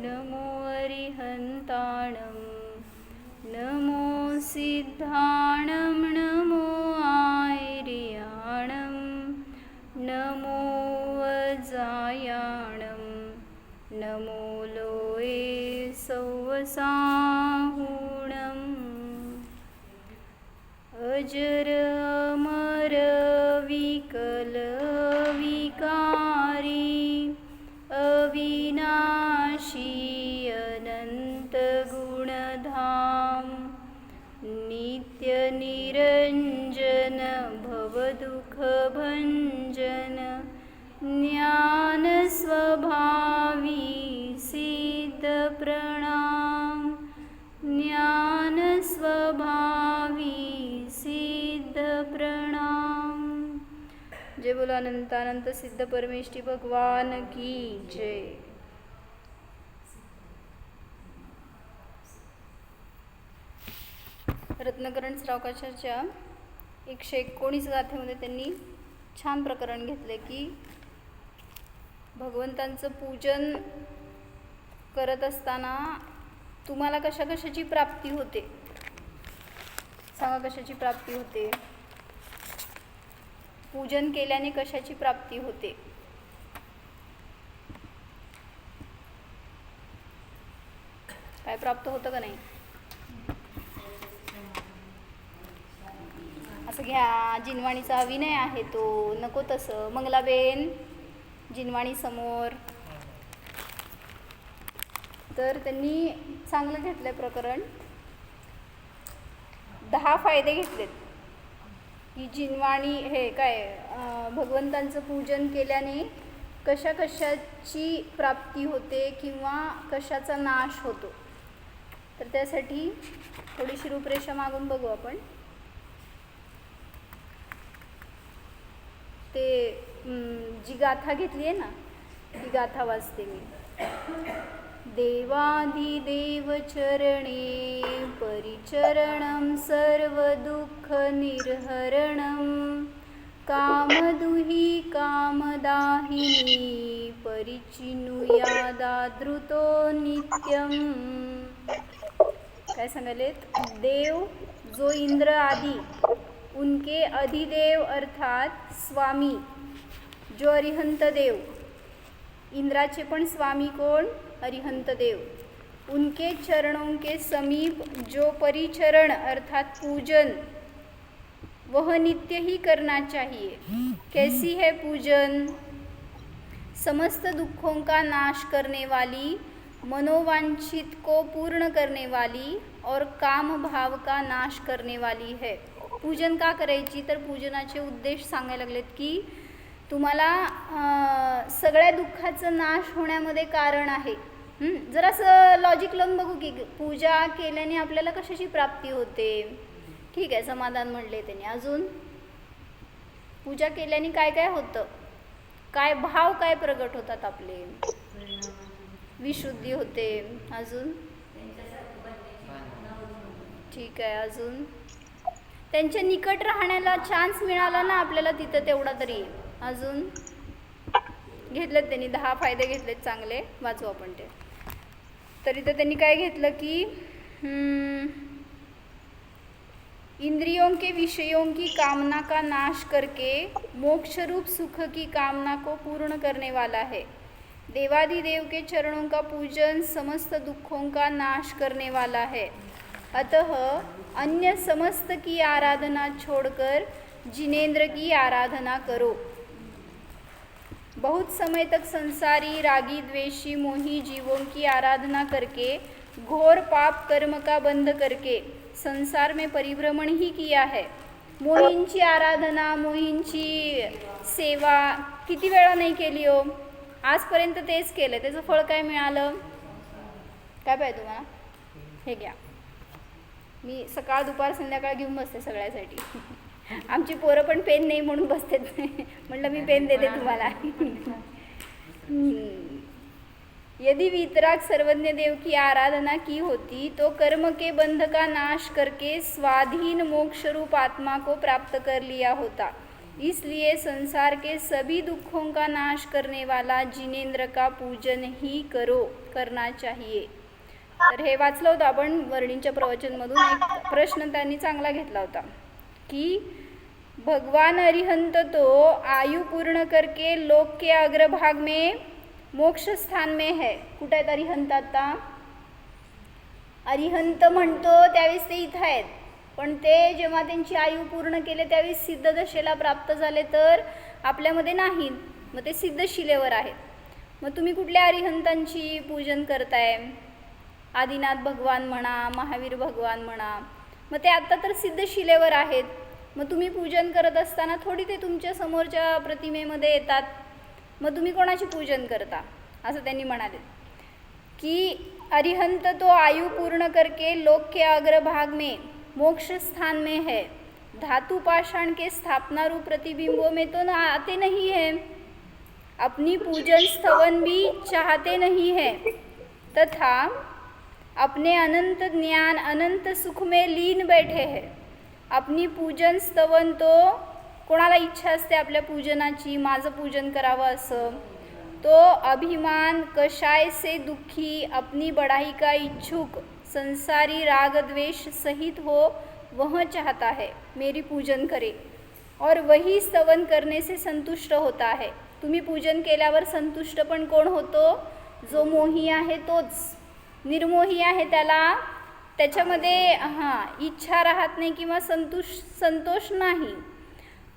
नमो अरिहन्ताणं नमो सिद्धाणं नमो आयर्याणं नमो वज्रायाणं नमो लोये सौवसाहुणम् अजर अमर विकल विकारी अविनाशी अनंत गुणधाम नित्य निरंजन भवदुःख भंजन ज्ञान स्वभावी सिद्ध प्रणाम ज्ञान स्वभावी सिद्ध प्रणाम। जय बोला अनंतानंत सिद्ध परमेष्ठी भगवान की जय। रत्नकरण श्रावकाचार्याच्या 119 गाथेमध्ये त्यांनी छान प्रकरण घेतले की भगवंतांचं पूजन करत असताना तुम्हाला कशा कशाची प्राप्ती होते, सांगा कशाची प्राप्ती होते, पूजन केल्याने कशाची प्राप्ती होते। काय प्राप्त होतं का नाही? असं घ्या, जिनवाणीचा अभिनय आहे तो, नको तसं। मंगलाबेन जिनवाणी समोर। तर त्यांनी चांगलं घेतलं प्रकरण, 10 फायदे घेतलेत की जिनवाणी हे काय भगवंतांचं पूजन केल्याने कशा कशाची प्राप्ती होते किंवा कशाचा नाश होतो। तर त्यासाठी थोडीशी रूपरेषा मागून बघू आपण। ते जी गाथा घेतली आहे ना ती गाथा वाचते मी। देवाधिदेव चरणे परिचरणं सर्वदुःख निर्हरणं कामदुही कामदाहिनी परिचिनुयादादृतो नित्यं। काय सांगालेत? देव जो इंद्र आदि उनके अधिदेव अर्थात स्वामी जो अरिहंत देव, इंद्राचे पण स्वामी कोण? अरिहंत देव। उनके चरणों के समीप जो परिचरण अर्थात पूजन वह नित्य ही करना चाहिए। कैसी है पूजन? समस्त दुखों का नाश करने वाली, मनोवांछित को पूर्ण करने वाली और काम भाव का नाश करने वाली है। पूजन का करायची? तर पूजनाचे उद्देश सांगायला लागलेत की तुम्हाला सगळ्या दुःखाचं नाश होण्यामध्ये कारण आहे। जरासं लॉजिक लावून बघू की पूजा केल्याने आपल्याला कशाची प्राप्ती होते। ठीक आहे, समाधान म्हणले त्यांनी। अजून पूजा केल्याने काय काय होतं, काय भाव काय प्रगट होतात आपले, विशुद्धी होते। अजून ठीक आहे, अजून त्यांच्या निकट राहण्याला चान्स मिळाला ना आपल्याला तिथं तेवढा तरी। अजून घेतलेत त्यांनी 10 फायदे घेतलेत चांगले, वाचू आपण ते। तरी तर त्यांनी काय घेतलं की इंद्रियों के विषयों की कामना का नाश करके मोक्ष रूप सुख की कामना को पूर्ण करने वाला है। देवादिदेव के चरणों का पूजन समस्त दुखों का नाश करने वाला है। अतः अन्य समस्त की आराधना छोड़कर जिनेंद्र की आराधना करो। बहुत समय तक संसारी रागी द्वेषी मोही जीवों की आराधना करके घोर पाप कर्म का बंध करके संसार में परिभ्रमण ही किया है। मोहींची आराधना, मोहींची सेवा किती वेळा नाही केली हो, आजपर्यंत तेच केलं। त्याचं फळ काय मिळालं? काय पाहिजे तुम्हाला? हे घ्या, मी सकाळ दुपार संध्याकाळ घेऊन बसते सगळ्यासाठी। आमची पोरं पण पेन नाही म्हणून बसते, म्हटलं मी पेन देते तुम्हाला। यदि वीतराग सर्वज्ञ देव की आराधना की होती तो कर्म के बंध का नाश करके स्वाधीन मोक्ष रूप आत्मा को प्राप्त कर लिया होता। इसलिए संसार के सभी दुखों का नाश करने वाला जिनेंद्र का पूजन ही करना चाहिए. तर हे वाचलं होतं आपण वर्णींच्या प्रवचनमधून. एक प्रश्न त्यांनी चांगला घेतला होता की भगवान अरिहंत तो आयु पूर्ण करके लोक के अग्रभाग में मोक्ष स्थान में है. कुठे आहेत अरिहंत? आता अरिहंत म्हणतो त्यावेळेस ते इथं आहेत, पण ते जेव्हा त्यांची आयु पूर्ण केले त्यावेळेस सिद्ध दशेला प्राप्त झाले, तर आपल्यामध्ये नाहीत. मग ते सिद्ध शिलेवर आहेत. मग तुम्ही कुठल्या अरिहंतांची पूजन करताय? आदिनाथ भगवान म्हणा, महावीर भगवान म्हणा. मग ते आत्ता तर सिद्ध शिलेवर आहेत. मग तुम्ही पूजन करत असताना थोडी ते तुमच्या समोरच्या प्रतिमेमध्ये येतात. मग तुम्ही कोणाची पूजन करता? असं त्यांनी म्हणाले की अरिहंत तो आयु पूर्ण करके लोक के अग्रभाग में मोक्ष स्थान में है. धातु पाषाण के स्थापना रूप प्रतिबिंबों में तो आते नहीं है. अपनी पूजन स्तवन भी चाहते नहीं है, तथा अपने अनंत ज्ञान अनंत सुख में लीन बैठे हैं. अपनी पूजन स्तवन तो कोणाला इच्छा असते आपल्या पूजनाची, माझं पूजन करावं असं, तो अभिमान कषाय से दुखी अपनी बढ़ाई का इच्छुक संसारी राग द्वेष सहित हो वह चाहता है मेरी पूजन करे और वही स्तवन करने से संतुष्ट होता है. तुम्ही पूजन केल्यावर संतुष्ट पण कोण होतो? जो मोही आहे तोच. निर्मोही आहे त्याच्यामध्ये इच्छा राहत नाही किंवा संतोष नहीं.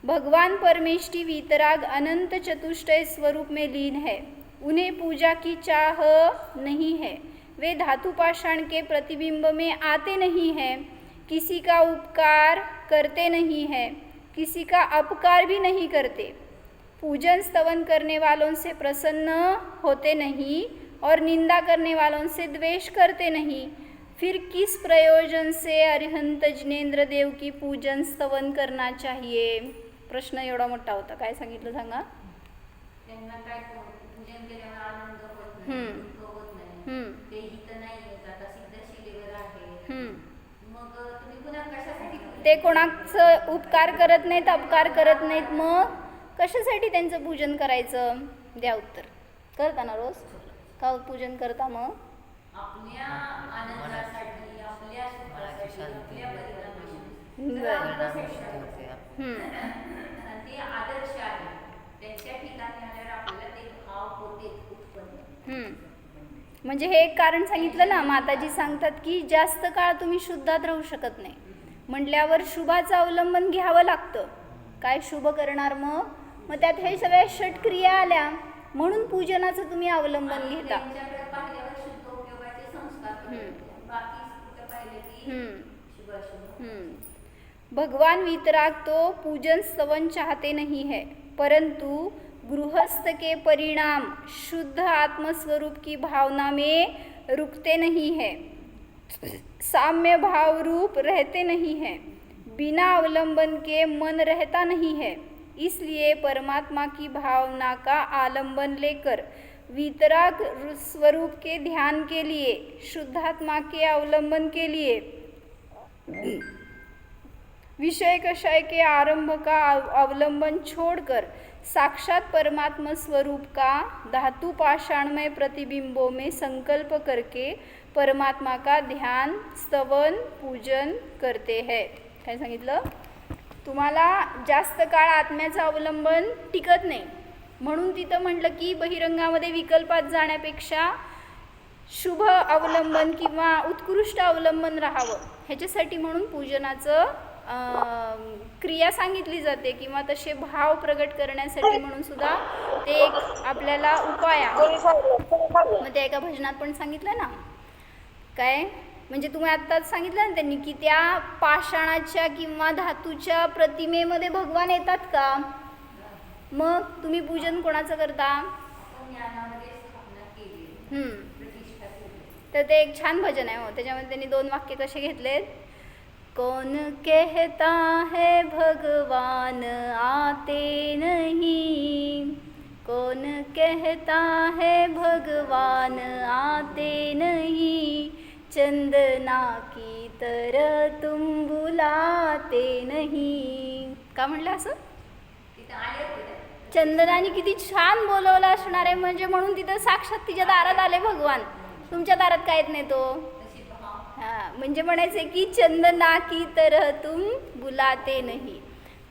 भगवान परमेष्टि वीतराग अनंत चतुष्टय स्वरूप में लीन है. उन्हें पूजा की चाह नहीं है. वे धातु पाषाण के प्रतिबिंब में आते नहीं हैं. किसी का उपकार करते नहीं हैं, किसी का अपकार भी नहीं करते. पूजन स्तवन करने वालों से प्रसन्न होते नहीं और निंदा करने वालों से द्वेष करते नहीं. फिर किस प्रयोजन से अरिहंत जिनेंद्र देव की पूजन स्तवन करना चाहिए? प्रश्न एवढा मोठा होता. काय सांगितलं सांगा? त्यांना काय पूजन केल्यावर आनंद होत नाही, दुःख होत नाही, ते हित नाही येत, आता सिद्ध शिलेवर आहे. मग तुम्ही पुन्हा कशासाठी ते कोणाचं उपकार करत नाहीत, अपकार करत नाहीत, मग कशासाठी त्यांचं पूजन करायचं? द्या उत्तर. करता ना रोज? का पूजन करता? मग आपल्या आनंदासाठी, आपल्या सुखासाठी, आपल्या परिणामासाठी. ते आदर्श आहे, त्यांच्या ठिकाणी आल्यावर आपल्याला ते भाव होते उत्पन्न. म्हणजे हे एक कारण सांगितलं ना. माताजी सांगतात की जास्त काळ तुम्ही शुद्धात राहू शकत नाही म्हटल्यावर शुभाचं अवलंबन घ्यावं लागतं. काय शुभ करणार? मग त्यात हे सगळ्या षटक्रिया आल्या म्हणून पूजनाचं तुम्ही अवलंबन घेता. भगवान वीतराग तो पूजन स्तवन चाहते नहीं है, परंतु गृहस्थ के परिणाम शुद्ध आत्मस्वरूप की भावना में रुकते नहीं है, साम्य भाव रूप रहते नहीं है, बिना अवलंबन के मन रहता नहीं है. इसलिए परमात्मा की भावना का आलंबन लेकर वीतराग स्वरूप के ध्यान के लिए, शुद्धात्मा के अवलंबन के लिए, विषय कषाय के आरंभ का अवलंबन छोड़कर साक्षात परमात्मा स्वरूप का धातु पाषाणमय प्रतिबिंबों में संकल्प करके परमात्मा का ध्यान, स्तवन, पूजन करते हैं. काय सांगितलं? तुम्हाला जास्त काळ आत्म्याचं अवलंबन टिकत नाही म्हणून तिथं म्हटलं की बहिरंगामध्ये विकल्पात जाण्यापेक्षा शुभ अवलंबन किंवा उत्कृष्ट अवलंबन राहावं ह्याच्यासाठी म्हणून पूजनाचं क्रिया सांगितली जाते किंवा तसे भाव प्रगट करण्यासाठी म्हणून सुद्धा ते एक आपल्याला उपाय आहे. मग ते एका भजनात पण सांगितलं ना. काय म्हणजे तुम्ही आत्ताच सांगितलं ना त्यांनी की त्या पाषाणाच्या किंवा धातूच्या प्रतिमेमध्ये भगवान येतात का? मग तुम्ही पूजन कोणाचं करता? तर ते एक छान भजन आहे. हो त्याच्यामध्ये त्यांनी 2 वाक्य कसे घेतलेत? कौन कहता है भगवान आते नहीं, कौन कहता है भगवान आते नहीं, चंदना की तरह तुम बुलाते नहीं. का म्हणलं असं? तिथं आले होते ना. चंदनाने किती छान बोलवलं असणार आहे, म्हणजे म्हणून तिथं साक्षात तिच्या दारात आले भगवान. तुमच्या दारात काय येत नाही तो. तशी पहा. हाँ, म्हणजे म्हणायचे की चंदना की तरह तुम बुलाते नहीं,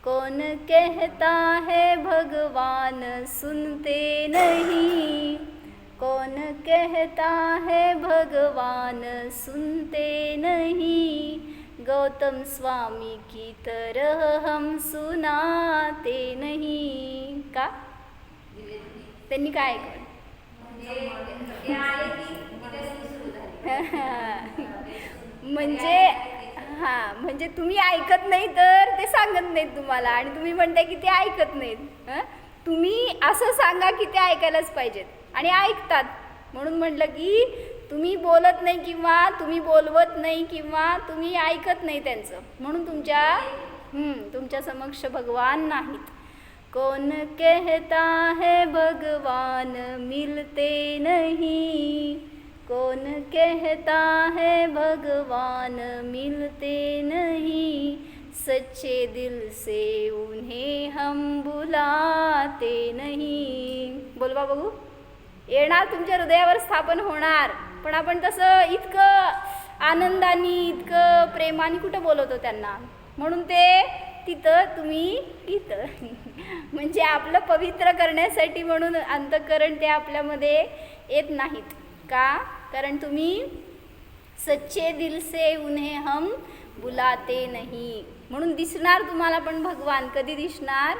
कौन कहता है भगवान सुनते नहीं, कौन कहता है भगवान सुनते नहीं, गौतम स्वामी की तरह हम सुनाते नहीं. का त्यांनी काय ऐकलं. म्हणजे ते आले की तिथं सुरू झाली. म्हणजे हां, म्हणजे तुम्ही ऐकत नाही तर ते सांगत नाहीत तुम्हाला, आणि तुम्ही म्हणताय की ते ऐकत नाहीत. तुम्ही असं सांगा की ते ऐकायलाच पाहिजेत आणि ऐकतात. म्हणून म्हटलं की तुम्ही बोलत नाही किंवा तुम्ही बोलवत नाही किंवा तुम्ही ऐकत नाही त्यांचं, म्हणून तुमच्या समक्ष भगवान नाहीत. कौन कहता है भगवान मिलते नहीं, कौन कहता है भगवान मिलते नहीं, सच्चे दिल से उन्हें हम बुलाते नहीं. बोलवा बघू. येणार, तुमच्या हृदयावर स्थापन होणार, पण आपण तसं इतकं आनंदाने इतकं प्रेमाने कुठं बोलवतो त्यांना. म्हणून ते तिथं, तुम्ही इथं. म्हणजे आपलं पवित्र करण्यासाठी, म्हणून अंतःकरण ते आपल्यामध्ये येत नाहीत. का? कारण तुम्ही सच्चे दिल से उन्हें हम बुलाते नहीं. म्हणून दिसणार तुम्हाला पण भगवान कधी दिसणार,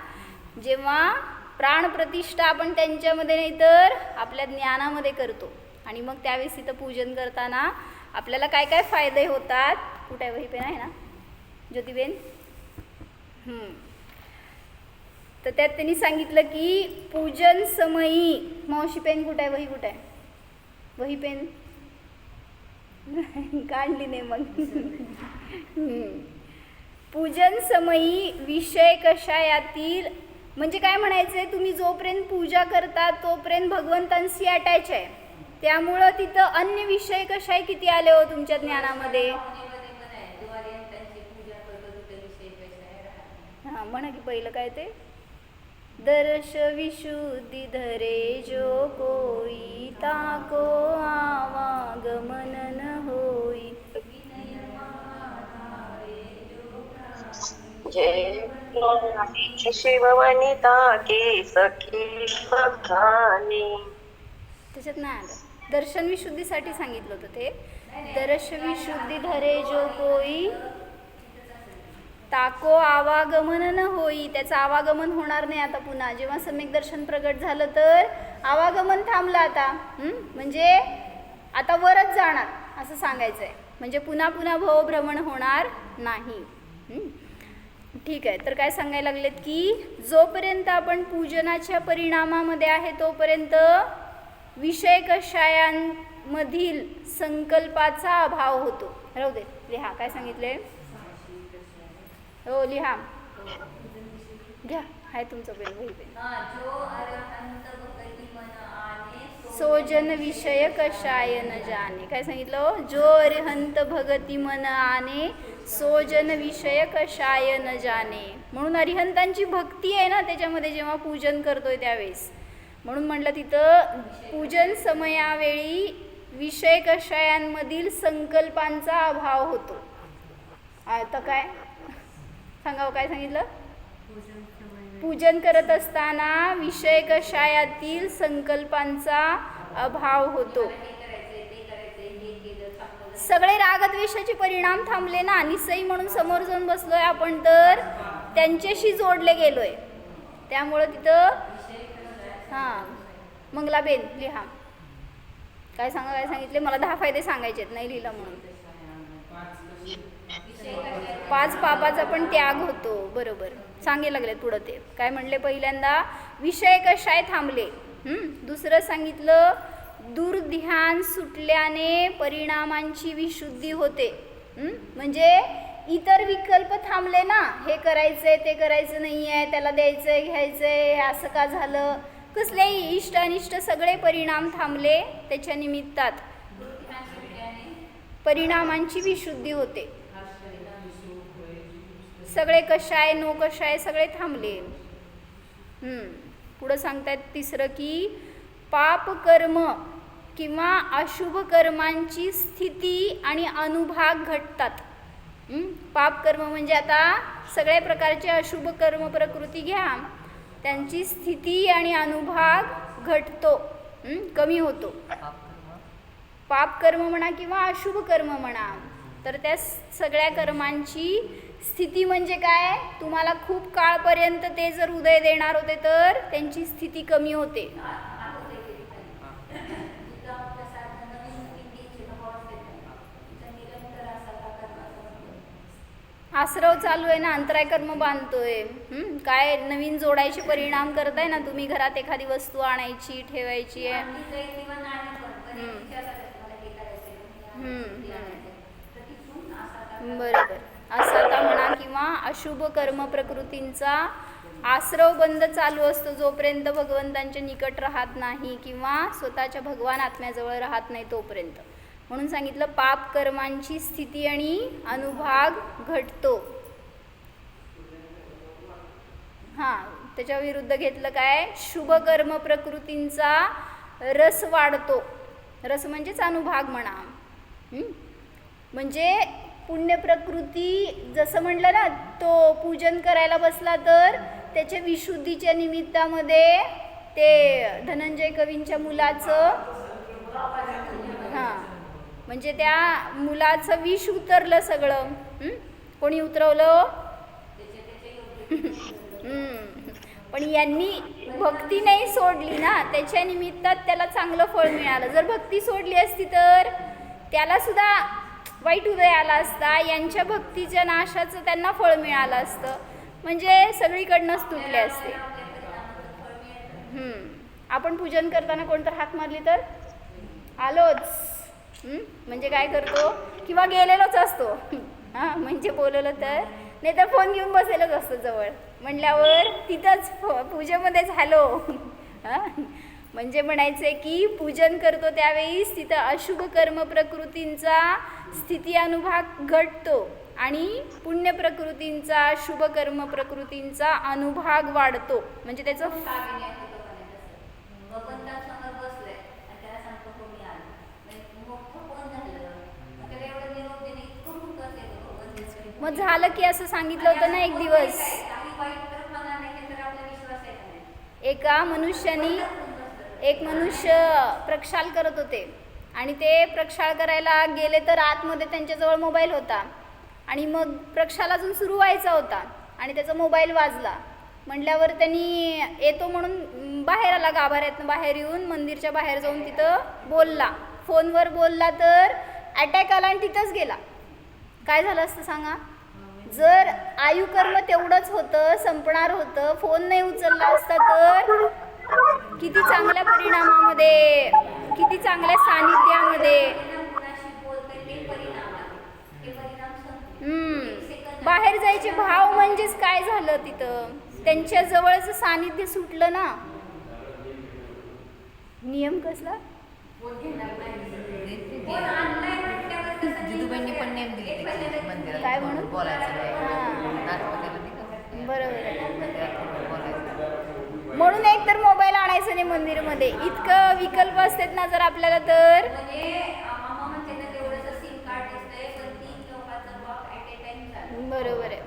जेव्हा प्राणप्रतिष्ठा आपण त्यांच्यामध्ये नाही तर आपल्या ज्ञानामध्ये करतो, आणि मग त्यावेळेस तिथं पूजन करताना आपल्याला काय काय फायदे होतात. कुठे आहे वही पेन आहे ना ज्योतिबेन. तर त्यात त्यांनी सांगितलं की पूजन समयी, मावशी पेन कुठे आहे, वही कुठे आहे, वही पेन काढली नाही मग. पूजन समयी विषय कषायातील, म्हणजे काय म्हणायचं आहे, तुम्ही जोपर्यंत पूजा करता तोपर्यंत भगवंतांशी अटॅच आहे, त्यामुळं तिथं अन्य विषय कशाय किती आले हो तुमच्या ज्ञानामध्ये. हां, म्हणा की पहिलं काय ते, दर्श विशुद्धि धरे जो कोई, ताको आवागमन न होई. जय शिववनिता के सखी बखाने. त्याच्यात नाही आलं. दर्शन विशुद्धीसाठी सांगितलं होतं ते. दर्श विशुद्धी धरे जो कोई, ताको आवागमन न होई. त्याचं आवागमन होणार नाही आता पुन्हा. जेव्हा सम्यक दर्शन प्रगट झालं तर आवागमन थांबलं आता. म्हणजे आता वरच जाणार असं सांगायचं आहे. म्हणजे पुन्हा पुन्हा भवभ्रमण होणार नाही. ठीक आहे. तर काय सांगायला लागलेत की जोपर्यंत आपण पूजनाच्या परिणामामध्ये आहे तोपर्यंत विषय कषायांमधील संकल्पाचा अभाव होतो. राहू दे, लिहा काय सांगितले. हो लिहा, घ्या, आहे तुमचं पेन, वही पेन. सोजन विषय कषाय न जाने. काय सांगितलं हो, जो अरिहंत भगती मन आने, सोजन विषय कषाय न जाने. म्हणून अरिहंतांची भक्ती आहे ना त्याच्यामध्ये जेव्हा पूजन करतोय त्यावेळेस. म्हणून म्हटलं तिथं पूजन समयावेळी विषय कषायांमधील संकल्पांचा अभाव होतो. आता काय सांगावं, काय सांगितलं. पूजन करत असताना विषय कषायातील संकल्पांचा अभाव होतो. सगळे रागद्वेषाचे परिणाम थांबले ना. निसई म्हणून समोर जाऊन बसलोय आपण तर त्यांच्याशी जोडले गेलोय. त्यामुळं तिथं हां, मंगलाबेन लिहा काय सांगितले. मला 10 फायदे सांगायचे आहेत, नाही लिहिलं म्हणून. 5 पापाचा पण त्याग होतो. बरोबर सांगे लागले पुढं. ते काय म्हणले, पहिल्यांदा विषय कशाय थांबले. दुसरं सांगितलं दुर्ध्यान सुटल्याने परिणामांची विशुद्धी होते. म्हणजे इतर विकल्प थांबले ना, हे करायचंय ते करायचं नाही आहे, त्याला द्यायचंय घ्यायचंय, असं का झालं, कसलेही इष्ट अनिष्ट सगळे परिणाम थांबले. त्याच्या निमित्तात परिणामांची विशुद्धी होते. सगळे कशाय नो कशाय सगळे थांबले. पुढं सांगतायत तिसरं की पाप कर्म किंवा अशुभ कर्मांची स्थिती आणि अनुभाग घटतात. पाप कर्म म्हणजे आता सगळ्या प्रकारचे अशुभ कर्म प्रकृती घ्या, त्यांची स्थिती आणि अनुभाग घटतो, कमी होतो. पाप कर्म म्हणा किंवा अशुभ कर्म म्हणा, तर त्या सगळ्या कर्मांची स्थिती म्हणजे काय, तुम्हाला खूप काळपर्यंत ते जर उदय देणार होते तर त्यांची स्थिती कमी होते. आश्रव चालू आहे ना, अंतराय कर्म बांधतोय. काय नवीन जोडायचे परिणाम करताय ना तुम्ही. घरात एखादी वस्तू आणायची ठेवायची आहे. बरोबर. असाता म्हणा किंवा अशुभ कर्म प्रकृतींचा आश्रव बंद चालू असतो जोपर्यंत भगवंतांच्या निकट राहत नाही किंवा स्वतःच्या भगवान आत्म्याजवळ राहत नाही तोपर्यंत. म्हणून सांगितलं पाप कर्मांची स्थिती आणि अनुभाग घटतो. त्याच्या विरुद्ध घेतलं काय, शुभ कर्म प्रकृतींचा रस वाढतो. रस म्हणजेच अनुभाग म्हणा. म्हणजे पुण्य प्रकृती जसं म्हटलं ना, तो पूजन करायला बसला तर त्याच्या विशुद्धीच्या निमित्तामध्ये ते धनंजय कवींच्या मुलाचं म्हणजे त्या मुलाचं विष उतरलं सगळं. कोणी उतरवलं? पण यांनी भक्ती नाही सोडली ना, त्याच्या निमित्तात त्याला चांगलं फळ मिळालं. जर भक्ती सोडली असती तर त्याला सुद्धा वाईट उदय आला असता. यांच्या भक्तीच्या नाशाचं त्यांना फळ मिळालं असतं. म्हणजे सगळीकडनंच तुटले असते. आपण पूजन करताना कोणतं हाक मारली तर आलोच म्हणजे काय करतो, किंवा गेलेलोच असतो. म्हणजे बोलवलं तर, नाही तर फोन घेऊन बसेलच असतो जवळ. म्हटल्यावर तिथंच पूजेमध्ये झालो. म्हणजे म्हणायचं की पूजन करतो त्यावेळीस तिथं अशुभ कर्म प्रकृतींचा स्थिती अनुभाग घटतो आणि पुण्य प्रकृतींचा शुभ कर्म प्रकृतींचा अनुभाग वाढतो. म्हणजे त्याचं मग झालं की असं सांगितलं होतं ना एक दिवस, एक मनुष्य प्रक्षाल करत होते आणि ते प्रक्षाल करायला गेले तर आतमध्ये त्यांच्याजवळ मोबाईल होता आणि मग प्रक्षाल अजून सुरू व्हायचा होता आणि त्याचा मोबाईल वाजला. म्हटल्यावर त्यांनी येतो म्हणून बाहेर आला, गाभाऱ्यातनं बाहेर येऊन मंदिरच्या बाहेर जाऊन तिथं बोलला, फोनवर बोलला तर अटॅक आला आणि तिथंच गेला. काय झालं असतं सांगा, जर आयुकर्म तेवढंच होतं, संपणार होतं, फोन नाही उचलला असता तर किती चांगल्या परिणामामध्ये, किती चांगल्या सानिध्यामध्ये. बाहेर जायचे भाव म्हणजेच काय झालं, तिथं त्यांच्या जवळचं सानिध्य सुटलं ना. नियम कसला, जिजूबाईंनी पण नेम दिले मंदिरात काय म्हणून बोलायचं बरोबर. म्हणून एक तर मोबाईल आणायचं नाही मंदिरमध्ये. इतकं विकल्प असतात ना जर आपल्याला तर. बरोबर आहे.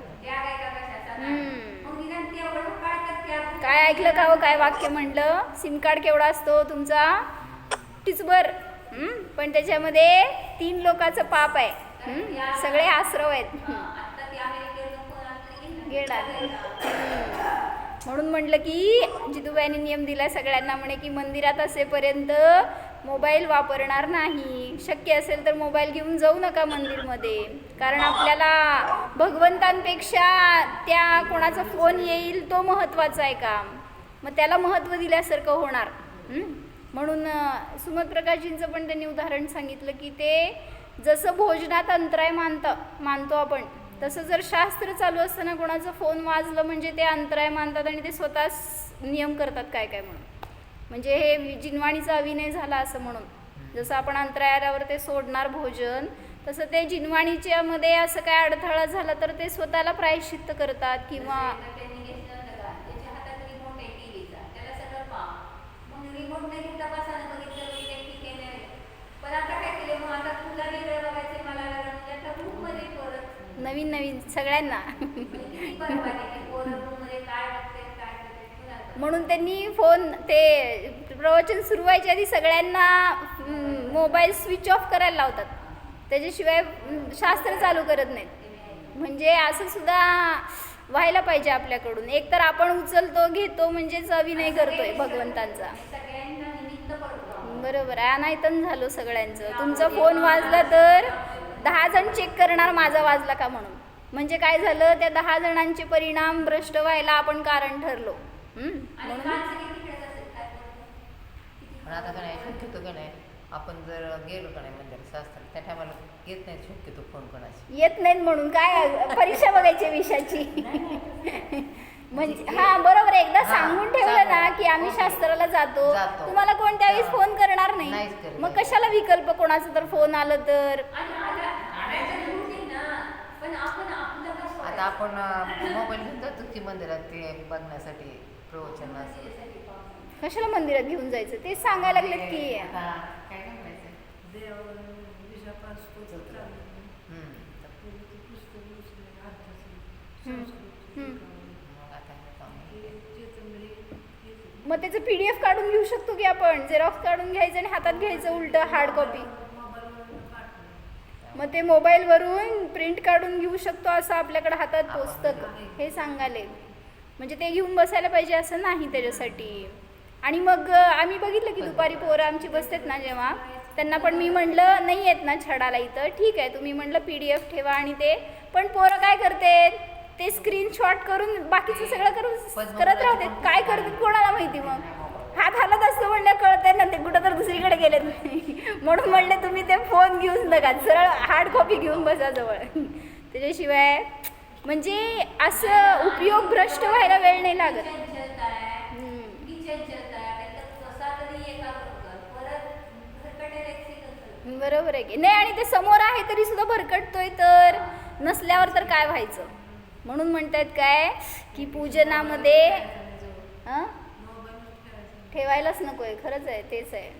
काय ऐकलं का हो, काय वाक्य म्हटलं, सिम कार्ड केवढा असतो तुमचा, टिचभर. पण त्याच्यामध्ये 3 लोकांचं पाप आहे. सगळे आश्रव आहेत. घेणार. म्हणून म्हटलं की जिजूबाईंनी नियम दिला सगळ्यांना, म्हणे की मंदिरात असेपर्यंत मोबाईल वापरणार नाही. शक्य असेल तर मोबाईल घेऊन जाऊ नका मंदिरमध्ये, कारण आपल्याला भगवंतांपेक्षा त्या कोणाचा फोन येईल तो महत्त्वाचा आहे का, मग त्याला महत्त्व दिल्यासारखं होणार. म्हणून सुमत प्रकाशजींचं पण त्यांनी उदाहरण सांगितलं की ते जसं भोजनात अंतराय मानतो आपण, तसं जर शास्त्र चालू असताना कोणाचं फोन वाजलं म्हणजे ते अंतराय मानतात आणि ते स्वतःच नियम करतात काय काय म्हणून. म्हणजे हे जिनवाणीचा अभिनय झाला असं म्हणून. जसं आपण अंतरायावर ते सोडणार भोजन, तसं ते जिनवाणीच्या मध्ये असं काय अडथळा झाला तर ते स्वतःला प्रायश्चित्त करतात. किंवा नवीन नवीन सगळ्यांना. किती बरं वाटते की पोरं रूममध्ये काय बघतात, काय करतात, कुणाला कळत. म्हणून त्यांनी फोन ते प्रवचन सुरू व्हायच्या आधी सगळ्यांना मोबाईल स्विच ऑफ करायला लावतात. त्याच्याशिवाय शास्त्र चालू करत नाहीत. म्हणजे असं सुद्धा व्हायला पाहिजे आपल्याकडून. एकतर आपण उचलतो घेतो म्हणजेच अभिनय करतोय भगवंतांचा. सगळ्यांना निमित्त पडतो. बरोबर आहे. अनायतन झालो सगळ्यांचं. तुमचा फोन वाजला तर 10 जण चेक करणार माझा वाजला का म्हणून. म्हणजे काय झालं, त्या 10 जणांचे परिणाम भ्रष्ट व्हायला आपण कारण ठरलो. आणि म्हणून कालचं किती खेळत असेल काय बोलतो? पण आता का नाही शक्यतो का नाही आपण जर गेलो का नाही मंदिरात शास्त्र त्या टायमाला येत नाही शक्यतो फोन कोणाची. येत नाहीत म्हणून काय परीक्षा बघायची विषयाची. म्हणजे हा बरोबर आहे. एकदा हा, सांगून ठेवलं ना सांगून. की आम्ही शास्त्राला जातो, जातो. तुम्हाला कोणत्या वेळेस हा. फोन करणार नाहीच नाही. करणार. मग कशाला विकल्प, कोणाचं तर फोन आलं तर. आणि आता होती ना, पण आपण आपलं कसं आता आपण मोबाईल घेऊन जातो की मंदिरात ते बघण्यासाठी प्रवचन असं. कशाला मंदिरात घेऊन जायचं ते सांगायला लागलेत की. आता काय काय म्हणायचं हम्म. मग आता हे काम. मग त्याचं PDF काढून घेऊ शकतो की आपण. झेरॉक्स काढून घ्यायचं आणि हातात घ्यायचं उलटं हार्ड कॉपी. मग ते मोबाईलवरून प्रिंट काढून घेऊ शकतो असं आपल्याकडे हातात पुस्तक हे सांगाले. म्हणजे ते घेऊन बसायला पाहिजे असं नाही त्याच्यासाठी. आणि मग आम्ही बघितलं की दुपारी पोरं आमची बसतात ना जेव्हा, त्यांना पण मी म्हणलं नाही येत ना छडाला इथं, ठीक आहे तुम्ही म्हणलं PDF ठेवा आणि ते. पण पोरं काय करते, ते स्क्रीनशॉट करून बाकीचं सगळं करत राहते. काय करतात कोणाला माहिती. मग हात हालत असतो म्हणलं कळतंय ना ते कुठं तर दुसरीकडे गेलेत. म्हणून म्हणले तुम्ही ते फोन घेऊन नका, सरळ हार्ड कॉपी घेऊन बसा जवळ. त्याच्याशिवाय म्हणजे असं उपयोग भ्रष्ट व्हायला वेळ नाही लागत. चंचलता आहे, की चंचलता आहे, त्याच्यात कसा तरी एका बरोबर परत भरकटेल ऍक्सिडेंट. बरोबर आहे की नाही. आणि ते समोर आहे तरी सुद्धा भरकटतोय, तर नसल्यावर तर काय व्हायचं. म्हणून म्हणतात काय की पूजनामध्ये हं? ठेवायलाच नको आहे. खरंच आहे, तेच आहे.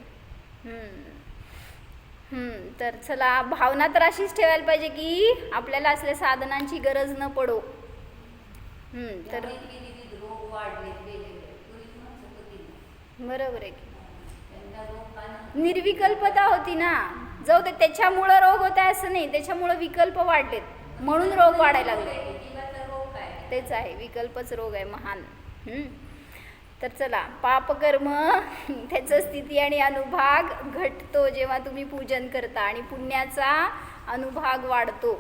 तर चला, भावना तर अशीच ठेवायला पाहिजे की आपल्याला असल्या साधनांची गरज न पडो. तर विविध रोग वाढले वेगवेगळे. पूर्वी माणसं होती ना, बरोबर आहे की त्यांना रोग का नव्हते. निर्विकल्पता होती ना. जाऊ दे, त्याच्यामुळं रोग होता असं नाही, त्याच्यामुळं विकल्प वाढलेत म्हणून रोग वाढायला लागले. जीवाचा रोग काय? तेच आहे, विकल्पच रोग आहे महान. तर चला, पापकर्म त्याचं स्थिती आणि अनुभाग घटतो जेव्हा तुम्ही पूजन करता आणि पुण्याचा अनुभाग वाढतो.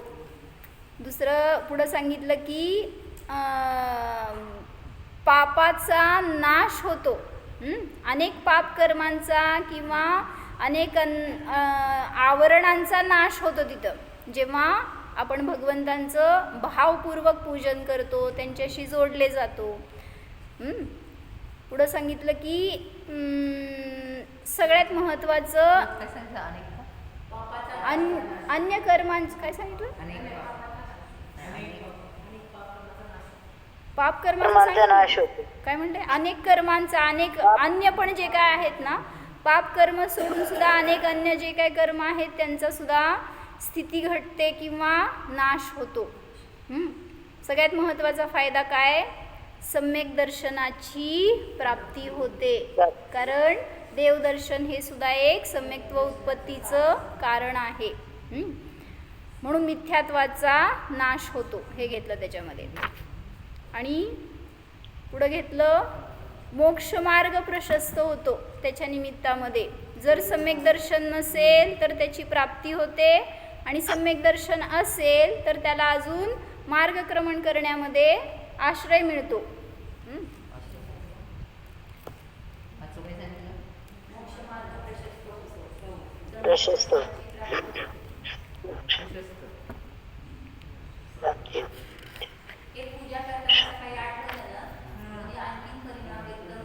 दुसरं पुढं सांगितलं की पापाचा नाश होतो. अनेक पापकर्मांचा किंवा अनेक आवरणांचा नाश होतो तिथं जेव्हा आपण भगवंतांचं भावपूर्वक पूजन करतो, त्यांच्याशी जोडले जातो. पुढं सांगितलं की सगळ्यात महत्त्वाचं काय सांगितलं अनेक अन्य कर्मांचं काय सांगितलं, पाप कर्मांचा नाश होतो. काय म्हणते, अनेक कर्मांचा, अनेक अन्य पण जे काय आहेत ना, पाप कर्म सोडून सुद्धा अनेक अन्य जे काय कर्म आहेत त्यांचा सुद्धा स्थिती घटते किंवा नाश होतो. सगळ्यात महत्त्वाचा फायदा काय, सम्यक दर्शनाची प्राप्ती होते. कारण देवदर्शन हे सुद्धा एक सम्यक्त्व उत्पत्तीचं कारण आहे. म्हणून मिथ्यात्वाचा नाश होतो, हे घेतलं त्याच्यामध्ये. आणि पुढं घेतलं मोक्षमार्ग प्रशस्त होतो त्याच्या निमित्तामध्ये. जर सम्यक दर्शन नसेल तर त्याची प्राप्ती होते, आणि सम्यक दर्शन असेल तर त्याला अजून मार्गक्रमण करण्यामध्ये आश्रय मिळतो. प्रशस्त हे पूजा करताना काही आठवलं ना, म्हणजे आणखीन परिणाम एकदम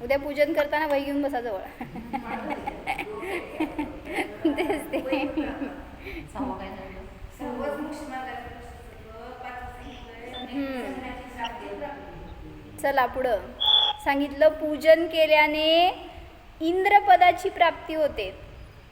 उद्या पूजन करताना वही घेऊन बसा जवळ. तेच ते. चला पुढं सांगितलं, पूजन केल्याने इंद्रपदाची प्राप्ती होते.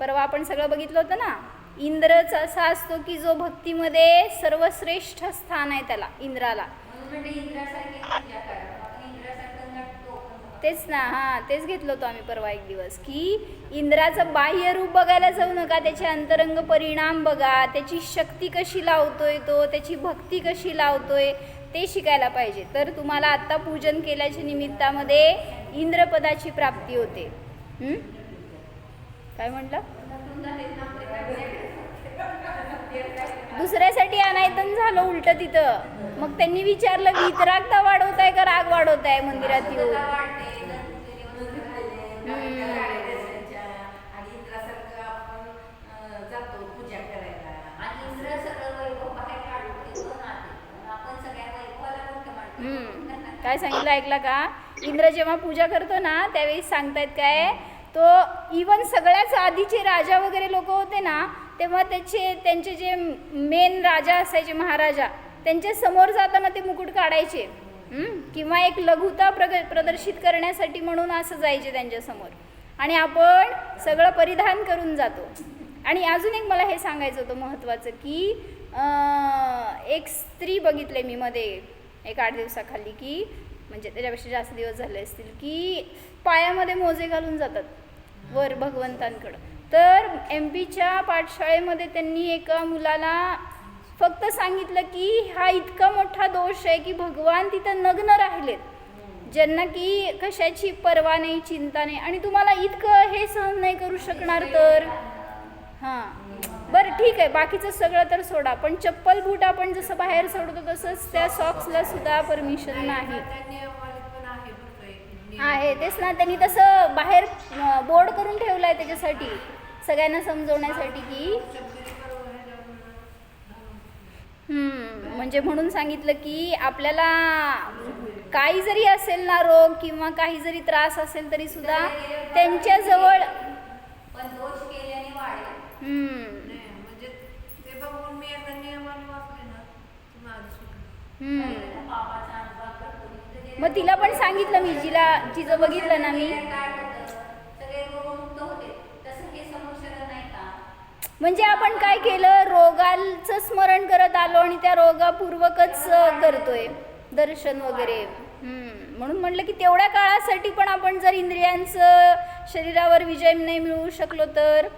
परवा आपण सगळं बघितलं होतं ना, इंद्रच असा असतो की जो भक्तीमध्ये सर्वश्रेष्ठ स्थान आहे त्याला, इंद्राला. म्हणून म्हणजे इंद्रासारखी पूजा करा. आपण इंद्रासारखं नटतो पण तेच ना, हां तेच घेतलं होतं आम्ही परवा एक दिवस, की इंद्राचं बाह्य रूप बघायला जाऊ नका, त्याचे अंतरंग परिणाम बघा, त्याची शक्ती कशी लावतोय तो, त्याची भक्ती कशी लावतोय ते शिकायला पाहिजे. तर तुम्हाला आत्ता पूजन केल्याच्या निमित्तामध्ये इंद्रपदाची प्राप्ती होते. काय म्हटलं? दुसऱ्यासाठी अनायतन झालं उलट तिथं. मग त्यांनी विचारलं वितरागता वाढवताय का राग वाढवताय मंदिरात येऊन? आणि इंद्रासारखं आपण जातो पूजा करायला. आणि इंद्र सगळं वैभव बाहेर काढून देतो ना ते. आपण सगळ्या वैभवाला मोठं मानतो. काय सांगितलं ऐकला का? इंद्र जेव्हा पूजा करतो ना त्यावेळी सांगतायत काय, तो इवन सगळ्याच आधीचे राजा वगैरे लोक होते ना, तेव्हा त्यांचे जे मेन राजा असायचे, महाराजा, त्यांच्या समोर जाताना ते मुकुट काढायचे किंवा एक लघुता प्रदर्शित करण्यासाठी म्हणून असं जायचे त्यांच्यासमोर. आणि आपण सगळं परिधान करून जातो. आणि अजून एक मला हे सांगायचं होतं महत्त्वाचं, की एक स्त्री बघितले मी मध्ये एक 8 दिवसाखाली, की म्हणजे त्याच्यापेक्षा जास्त दिवस झाले असतील, की पायामध्ये मोजे घालून जातात वर भगवंतांकडं. तर MP च्या पाठशाळेमध्ये त्यांनी एका मुलाला फक्त सांगितलं की हा इतका मोठा दोष आहे की भगवान तिथं नग्न राहिलेत, ज्यांना की कशाची पर्वा नाही, चिंता नाही, आणि तुम्हाला इतकं हे सहन नाही करू शकणार तर हां बरं ठीक आहे, बाकीचं सगळं तर सोडा, पण चप्पल बूट आपण जसं बाहेर सोडतो तसंच त्या सॉक्सला सुद्धा परमिशन नाही आहे. तेच ना, त्यांनी तसं बाहेर बोर्ड करून ठेवलं आहे त्याच्यासाठी, सगळ्यांना समजवण्यासाठी की म्हणजे म्हणून सांगितलं की आपल्याला काही जरी असेल ना रोग किंवा काही जरी त्रास असेल तरी सुद्धा त्यांच्याजवळ पण दोष केल्याने वाढेल. म्हणजे ते बघून मी आता नियमाने वाचले ना की माझं सुटलं. पापाचा अनुभव करतो. मग तिला पण सांगितलं मी, जिचं बघितलं ना मी, काय होतं, सगळे रोगमुक्त होते. तसं हे समोर नाही का? म्हणजे आपण काय केलं, रोगाचं स्मरण करत आलो आणि त्या रोगापूर्वकच करतोय दर्शन वगैरे. म्हणून म्हटलं की तेवढ्या काळासाठी पण आपण जर इंद्रियांचं शरीरावर विजय नाही मिळवू शकलो तर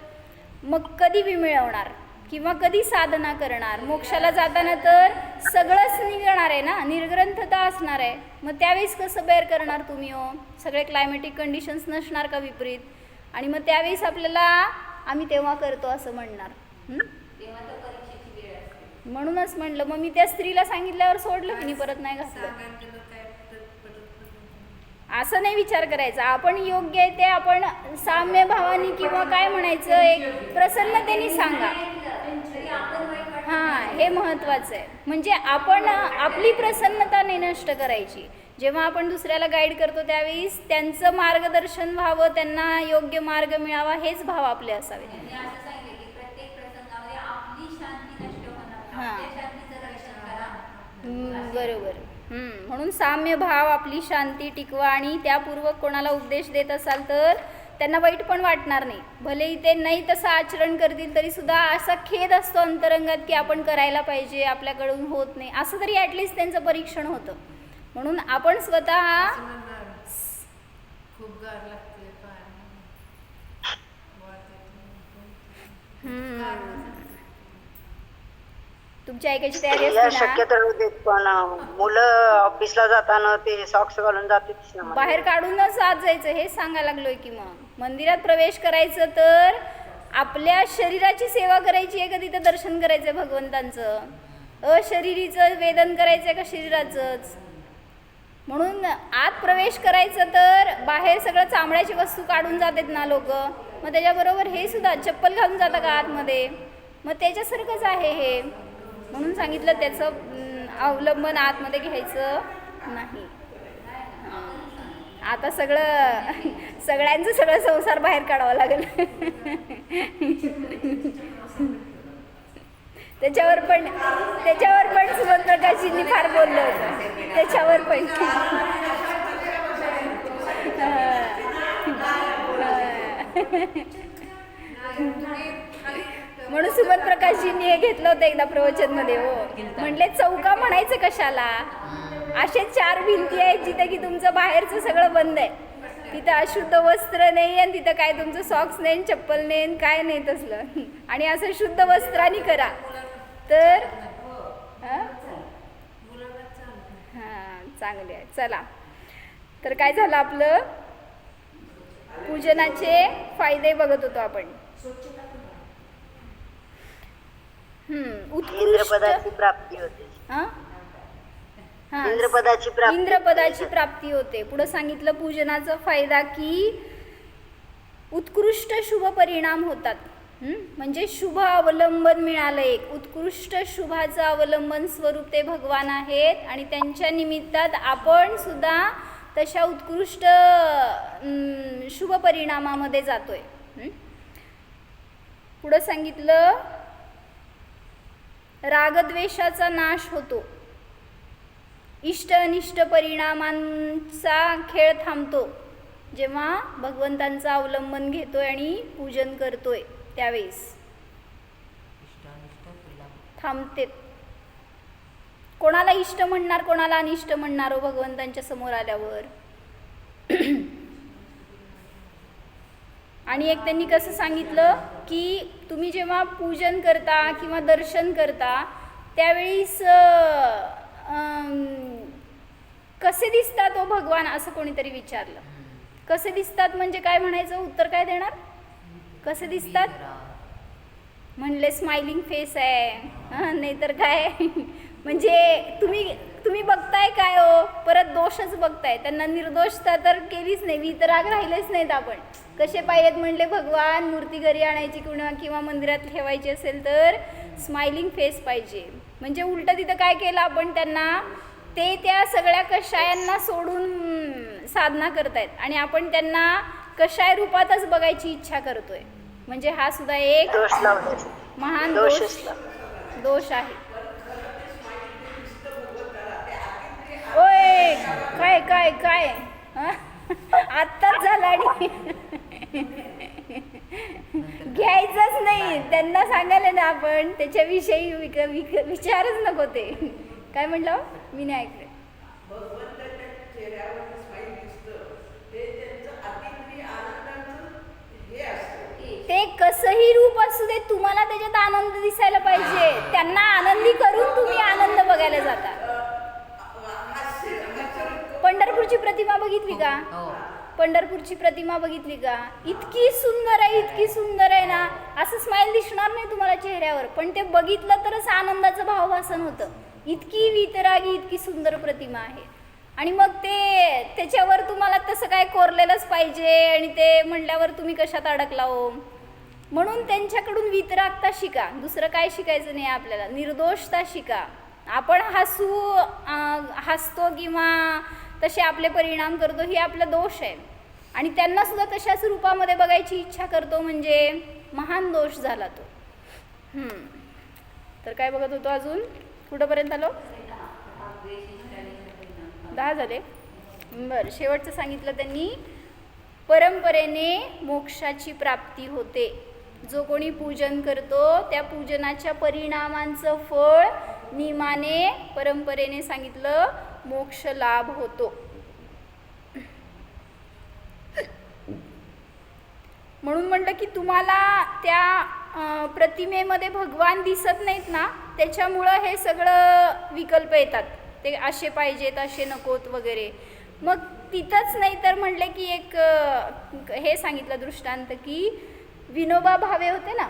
मग कधी मिळवणार किंवा कधी साधना करणार? मोक्षाला जाताना तर सगळंच निघणार आहे ना, निर्ग्रंथता असणार आहे. मग त्यावेळेस कसं बेअर करणार तुम्ही हो? सगळे क्लायमॅटिक कंडिशन्स नसणार का विपरीत? आणि मग त्यावेळेस आपल्याला आम्ही तेव्हा करतो असं म्हणणार. तेव्हा तर परीक्षेची वेळ असते. म्हणूनच म्हणलं, मग मी त्या स्त्रीला सांगितल्यावर सोडलं की नाही, परत नाही घातलं. असं नाही विचार करायचा आपण, योग्य आहे ते आपण साम्य भावाने किंवा काय म्हणायचं, एक प्रसन्नतेने सांगा. हां हे महत्त्वाचं आहे. म्हणजे आपण आपली प्रसन्नता नाही नष्ट करायची. जेव्हा आपण दुसऱ्याला गाईड करतो त्यावेळेस त्यांचं मार्गदर्शन व्हावं, त्यांना योग्य मार्ग मिळावा, हेच भाव आपले असावे. त्यांनी असं सांगितलं की प्रत्येक प्रसंगामध्ये आपली शांती नष्ट होणार, हां. आपल्या शांतीचं रक्षण करा. बरोबर. म्हणून साम्य भाव, आपली शांती टिकवा, आणि त्यापूर्वक कोणाला उपदेश देत असाल तर त्यांना वाईट पण वाटणार नाही. भलेही ते नाही तसं आचरण करतील तरी सुद्धा असा खेद असतो अंतरंगात की आपण करायला पाहिजे, आपल्याकडून होत नाही, असं तरी ॲटलिस्ट त्यांचं परीक्षण होतं. म्हणून आपण स्वतः खूप गार लागते तुमची ऐकायची तयारी या असते ना. शक्यतो देत, पण मुलं ऑफिसला जाताना ते सॉक्स घालून जातात ना बाहेर काढूनच आत जायचं हेच सांगायला लागलोय की मग मंदिरात प्रवेश करायचं तर आपल्या शरीराची सेवा करायची आहे का तिथं दर्शन करायचं आहे भगवंतांचं? अशरीरीचं वेदन करायचं आहे का शरीराचंच? म्हणून आत प्रवेश करायचं तर बाहेर सगळं चामड्याची वस्तू काढून जातात ना लोक, मग त्याच्याबरोबर हे सुद्धा चप्पल घालून जातं का आतमध्ये? मग त्याच्यासारखंच आहे हे. म्हणून सांगितलं त्याचं अवलंबन आतमध्ये घ्यायचं नाही. आता सगळ्यांचं सगळं संसार बाहेर काढावं लागेल. त्याच्यावर पण सुमंत्रकाशींनी फार बोललं होतं. त्याच्यावर पण म्हणून सुमन प्रकाशजींनी हे घेतलं होतं एकदा प्रवचन मध्ये. हो म्हटले चौका म्हणायचं कशाला, असे 4 भिंती आहेत जिथे की तुमचं बाहेरचं सगळं बंद आहे, तिथं अशुद्ध वस्त्र नाही आणि तिथं काय तुमचं सॉक्स नाही, चप्पल नाही, काय नाही तसलं. आणि असं शुद्ध वस्त्राने करा तर हां चांगले आहे. चला तर काय झालं आपलं, पूजनाचे फायदे बघत होतो आपण. उत्कृष्ट इंद्रपदाची प्राप्ती होते. हां हां इंद्रपदाची प्राप्ती. इंद्रपदाची प्राप्ती होते. पुढे सांगितलं पूजनाचा फायदा की उत्कृष्ट शुभ परिणाम होतात. म्हणजे शुभ अवलंबन मिळालं, एक उत्कृष्ट शुभाचं अवलंबन स्वरूप ते भगवान आहेत आणि त्यांच्या निमित्तात आपण सुद्धा तशा उत्कृष्ट शुभ परिणामामध्ये जातोय. पुढं सांगितलं रागद्वेषाचा नाश होतो, इष्ट अनिष्ट परिणामांचा खेळ थांबतो जेव्हा भगवंतांचं अवलंबन घेतोय आणि पूजन करतोय त्यावेळेस थांबते. कोणाला इष्ट म्हणणार कोणाला अनिष्ट म्हणणार हो भगवंतांच्या समोर आल्यावर. आणि एक त्यांनी कसं सांगितलं की तुम्ही जेव्हा पूजन करता किंवा दर्शन करता त्यावेळीस कसे दिसतात हो भगवान, असं कोणीतरी विचारलं. कसे दिसतात म्हणजे काय म्हणायचं, उत्तर काय देणार, कसे दिसतात म्हणले स्माइलिंग फेस आहे, नाहीतर काय म्हणजे तुम्ही बघताय काय हो, परत दोषच बघताय. त्यांना निर्दोषता तर केलीच नाही, वितराग राहिलेच नाहीत. आपण कसे पाहिजेत म्हणले भगवान, मूर्ती घरी आणायची किंवा मंदिरात ठेवायची असेल तर स्माइलिंग फेस पाहिजे. म्हणजे उलटं तिथं काय केलं आपण त्यांना, ते त्या सगळ्या कषायांना सोडून साधना करतायत आणि आपण त्यांना कषाय रूपातच बघायची इच्छा करतोय. म्हणजे हा सुद्धा एक महान दोष आहे. ओय काय काय काय आत्ताच झालं आणि घ्यायचंच नाही त्यांना सांगायला ना आपण त्याच्याविषयी विचारच नको. ते काय म्हणलं मी नाही ऐकलं. ते कसंही रूप असू दे तुम्हाला त्याच्यात आनंद दिसायला पाहिजे. त्यांना आनंदी करून तुम्ही आनंद बघायला जाता. पंढरपूरची प्रतिमा बघितली का, पंढरपूरची प्रतिमा बघितली का, इतकी सुंदर आहे, इतकी सुंदर आहे ना, असं स्माइल दिसणार नाही तुम्हाला चेहऱ्यावर, पण ते बघितलं तरच आनंदाचं भावभासन होतं. इतकी वितरागी इतकी सुंदर प्रतिमा आहे. आणि मग त्याच्यावर तुम्हाला तसं काय कोरलेलंच पाहिजे आणि ते म्हणल्यावर तुम्ही कशात अडकला हो. म्हणून त्यांच्याकडून वितरागता शिका, दुसरं काय शिकायचं नाही आपल्याला, निर्दोषता शिका. आपण हसतो किंवा तसे आपले परिणाम करतो हे आपला दोष आहे आणि त्यांना सुद्धा तशाच रूपामध्ये बघायची इच्छा करतो म्हणजे महान दोष झाला तो. तर काय बघत होतो अजून, कुठंपर्यंत आलो, 10 झाले. बरं, शेवटचं सांगितलं त्यांनी, परंपरेने मोक्षाची प्राप्ती होते. जो कोणी पूजन करतो त्या पूजनाच्या परिणामांचं फळ नियमाने परंपरेने सांगितलं मोक्ष लाभ होतो. म्हणून म्हटलं की तुम्हाला त्या प्रतिमेमध्ये भगवान दिसत नाहीत ना, त्याच्यामुळं हे सगळं विकल्प येतात. ते असे पाहिजेत असे नकोत वगैरे. मग तिथंच नाही तर म्हणले की एक हे सांगितलं दृष्टांत की विनोबा भावे होते ना,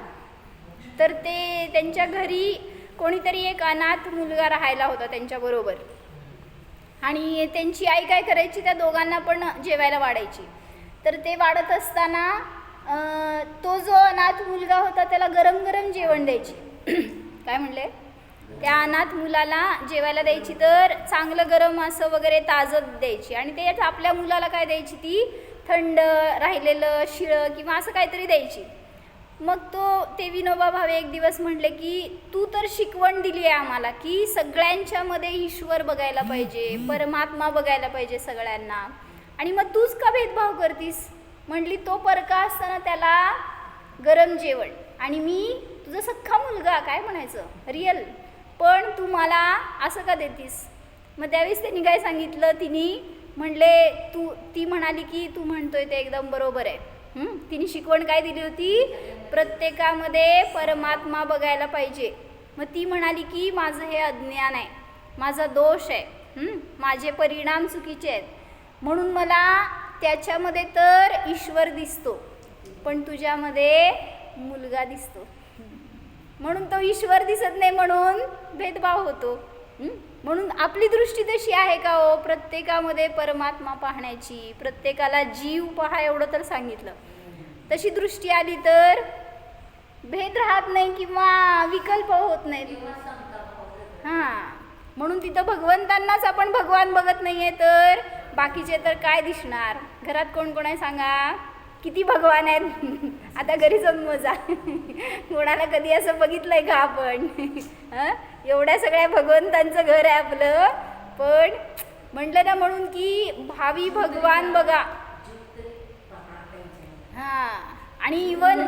तर ते त्यांच्या घरी कोणीतरी एक अनाथ मुलगा राहायला होता त्यांच्याबरोबर आणि त्यांची आई काय करायची, त्या दोघांना पण जेवायला वाढायची. तर ते वाढत असताना तो जो अनाथ मुलगा होता त्याला गरम गरम जेवण द्यायची. काय म्हणले, त्या अनाथ मुलाला जेवायला द्यायची तर चांगलं गरम असं वगैरे ताजं द्यायची आणि ते आपल्या मुलाला काय द्यायची, ती थंड राहिलेलं शिळं किंवा असं काहीतरी द्यायची. मग ते विनोबा भावे एक दिवस म्हटले की तू तर शिकवण दिली आहे आम्हाला की सगळ्यांच्यामध्ये ईश्वर बघायला पाहिजे, परमात्मा बघायला पाहिजे सगळ्यांना, आणि मग तूच का भेदभाव करतीस. म्हटली तो परका असताना त्याला गरम जेवण आणि मी तुझा सख्खा मुलगा काय म्हणायचं रिअल, पण तू मला असं का देतीस? मग त्यावेळेस त्यांनी काय सांगितलं, ती म्हणाली की तू म्हणतोय ते एकदम बरोबर आहे. तिने शिकवण काय दिली होती, प्रत्येकामध्ये परमात्मा बघायला पाहिजे. मग ती म्हणाली की माझं हे अज्ञान आहे, माझा दोष आहे, माझे परिणाम चुकीचे आहेत, म्हणून मला त्याच्यामध्ये तर ईश्वर दिसतो पण तुझ्यामध्ये मुलगा दिसतो, म्हणून तो ईश्वर दिसत नाही म्हणून भेदभाव होतो. म्हणून आपली दृष्टी तशी आहे का हो, प्रत्येकामध्ये परमात्मा पाहण्याची, प्रत्येकाला जीव पहा एवढं तर सांगितलं. तशी दृष्टी आली तर भेद राहत नाही किंवा विकल्प होत नाहीत. हां, म्हणून तिथं भगवंतांनाच आपण भगवान बघत नाहीये तर बाकीचे तर काय दिसणार. घरात कोण कोण आहे सांगा, किती भगवान आहेत? आता घरी जाऊन मोजा, कोणाला कधी असं बघितलंय का आपण? एवढ्या सगळ्या भगवंतांचं घर आहे आपलं, पण म्हटलं ना म्हणून की भावी भगवान बघा. हां, आणि इवन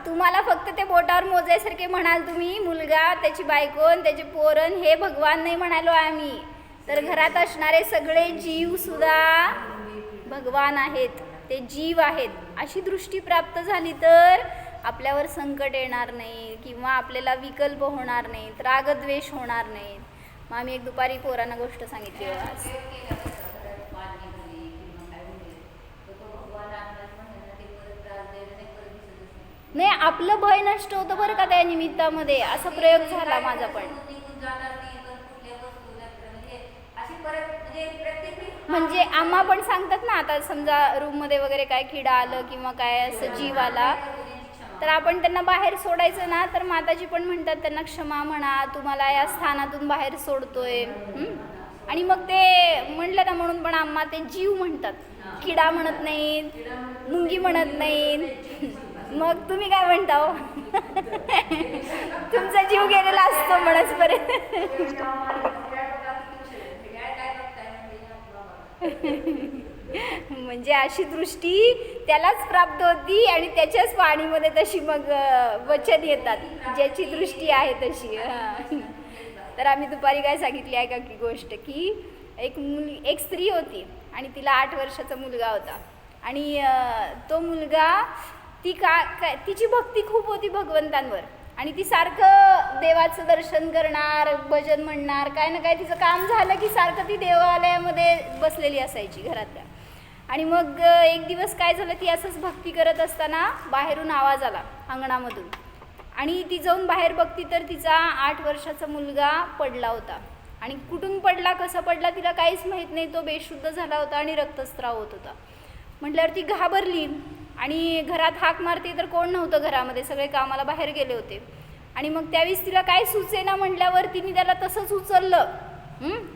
तुम्हाला फक्त ते बोटावर मोजायसारखे म्हणाल तुम्ही, मुलगा, त्याची बायकोन, त्याचे पोरण हे भगवान नाही म्हणालो आम्ही, तर घरात असणारे सगळे जीव सुद्धा भगवान आहेत, ते जीव आहेत. अशी दृष्टी प्राप्त झाली तर आपल्यावर संकट येणार नाही किंवा आपल्याला विकल्प होणार नाहीत, रागद्वेष होणार नाहीत. मग आम्ही एक दुपारी पोरांना गोष्ट सांगितली आज. नाही, आपलं भय नष्ट होतं बरं का त्या निमित्तामध्ये. असा प्रयोग झाला माझा पण. म्हणजे आम्हा पण सांगतात ना, आता समजा रूममध्ये वगैरे काय किडा आलं किंवा काय असं जीव आला तर आपण त्यांना बाहेर सोडायचं ना, तर माताजी पण म्हणतात त्यांना क्षमा म्हणा, तुम्हाला या स्थानातून बाहेर सोडतोय. आणि मग ते म्हणलं ना म्हणून पण आम्हा ते जीव म्हणतात, किडा म्हणत नाहीत, मुंगी म्हणत नाहीत. मग तुम्ही काय म्हणता हो? तुमचा जीव गेलेला असतो म्हणसपर्यंत. म्हणजे अशी दृष्टी त्यालाच प्राप्त होती आणि त्याच्याच वाणीमध्ये तशी मग वचन येतात, ज्याची दृष्टी आहे तशी. तर आम्ही दुपारी काय सांगितली आहे का की गोष्ट, की एक स्त्री होती आणि तिला 8 वर्षाचा मुलगा होता. आणि तो मुलगा तिची भक्ती खूप होती भगवंतांवर, आणि ती सारखं देवाचं दर्शन करणार, भजन म्हणणार, काय ना काय तिचं काम झालं की सारखं ती देवालयामध्ये बसलेली असायची घरातल्या. आणि मग एक दिवस काय झालं, ती असंच भक्ती करत असताना बाहेरून आवाज आला अंगणामधून, आणि ती जाऊन बाहेर बघती तर तिचा 8 वर्षाचा मुलगा पडला होता. आणि कुठून पडला, कसा पडला तिला काहीच माहीत नाही, तो बेशुद्ध झाला होता आणि रक्तस्राव होत होता. म्हटल्यावर ती घाबरली आणि घरात हाक मारते तर कोण नव्हतं घरामध्ये, सगळे कामाला बाहेर गेले होते. आणि मग त्यावेळेस तिला काय सुचेना म्हटल्यावर तिने त्याला तसंच उचललं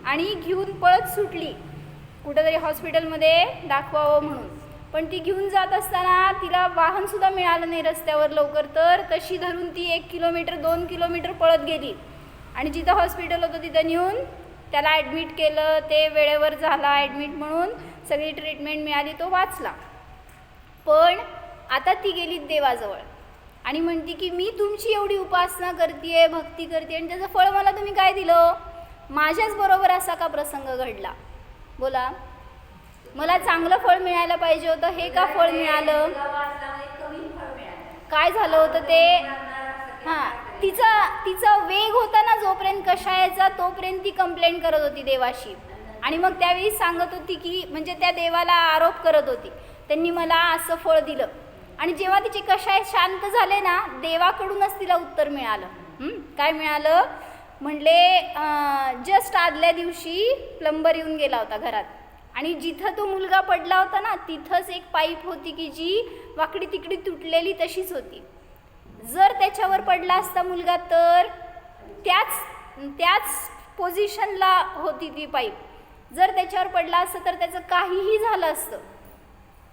आणि घेऊन पळत सुटली कुठंतरी हॉस्पिटलमध्ये दाखवावं म्हणून. पण ती घेऊन जात असताना तिला वाहनसुद्धा मिळालं नाही रस्त्यावर लवकर, तर तशी धरून ती 1 किलोमीटर 2 किलोमीटर पळत गेली आणि जिथं हॉस्पिटल होतं तिथं नेऊन त्याला ॲडमिट केलं. ते वेळेवर झाला ॲडमिट, म्हणून सगळी ट्रीटमेंट मिळाली, तो वाचला. पण आता ती गेली देवाजवळ आणि म्हणती की मी तुमची एवढी उपासना करते, भक्ती करते, आणि त्याचं फळ मला तुम्ही काय दिलं? माझ्याच बरोबर असा का प्रसंग घडला? बोला, मला चांगलं फळ मिळायला पाहिजे होतं, हे का फळ मिळालं? काय झालं होतं ते? हां, तिचा वेग होता ना जोपर्यंत कषायाचा, तोपर्यंत ती कंप्लेंट करत होती देवाशी. आणि मग त्यावेळी सांगत होती की म्हणजे त्या देवाला आरोप करत होती, त्यांनी मला असं फळ दिलं. आणि जेव्हा तिचे कषाय शांत झाले ना, देवाकडूनच तिला उत्तर मिळालं. काय मिळालं? म्हणले जस्ट आदल्या दिवशी प्लंबर येऊन गेला होता घरात, आणि जिथं तो मुलगा पडला होता ना तिथंच एक पाईप होती की जी वाकडी तिकडी तुटलेली तशीच होती. जर त्याच्यावर पडला असता मुलगा तर त्याच पोझिशनला होती ती पाईप. जर त्याच्यावर पडला असतं तर त्याचं काहीही झालं असतं.